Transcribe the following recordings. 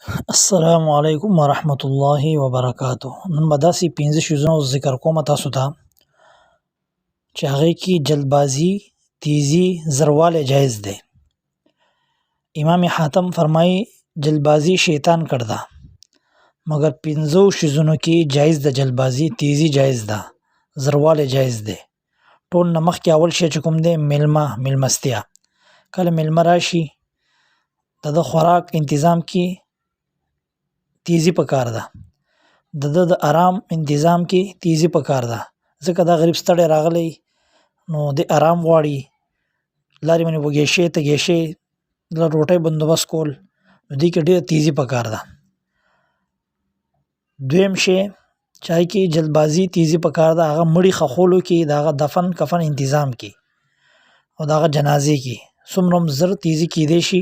السلام علیکم ورحمة الله وبرکاته. نن به داسې 15 شیزونه ذکر کوم تاسو ته چې هغې کې جلدبازي، تیزی، زروالی جایز دی. امام حاتم فرمایي جلدبازی شیطان کرده مگر 15 شیزونو کې جایز ده. جلدبازي، تیزی جایز ده، زروالی جایز دی. ټول نه مخکې اول شی چې کوم دی میلمستیا. کله میلمه راشي د ده خوراک انتظام کې تیزی پکار ده، د آرام انتظام کې تیزی پکار ده، ځکه دا غریب ستړی راغلی نو د آرام غواړي، لارې باندې وږی شي تږی شي، د روټۍ بندوبست کول، نو دې کې ډېره تیزی پکار ده. دویم شی چې هغې کې جلدبازي تیزی پکار ده هغه مړي ښخولو کې، د هغه دفن کفن انتظام کې او د هغه جنازې کې څومره هم زر تیزی کیدی شي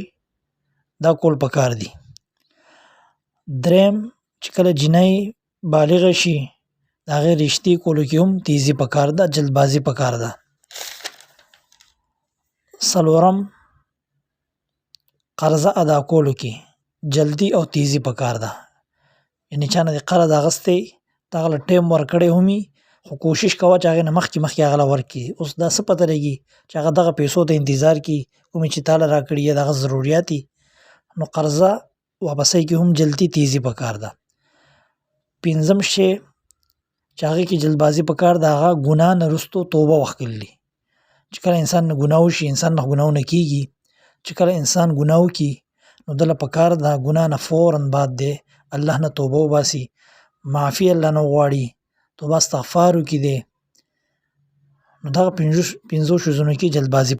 دا کول پکار دي. دریم چې کله جنۍ بالغه شي د هغې رشتې کولو کې هم تیزی پکار ده، جلدبازي پکار ده. څلورم قرضه ادا کولو کې جلدي او تیزی پکار ده. یعنې چا نه دې قرض اخیستی ته هغه له ټایم ورکړی هم وي خو کوشش کوه چې هغې نه مخکې هغه له ورکړي. اوس دا څه پته لګي چې هغه دغه پیسو ته انتظار کړي کومې چې تا له راکړي یا د هغه ضروریات دي، نو قرضه واپسۍ کې هم جلدي تیزی پکار ده. پنځم شی چې هغې کې جلدبازي پکار ده هغه ګناه نه وروستو توبه وکړل دي. چې کله انسان نه ګناه وشي، انسان نه ګناهونه کېږي، چې کله انسان ګناه وکړي نو ده له پکار ده ګناه نه فوراً بعد دی الله نه توبه وباسي، معافي الله نه وغواړي، توبه استغفار وکړي دی. نو دغه 15 شیزونو کې جلدبازي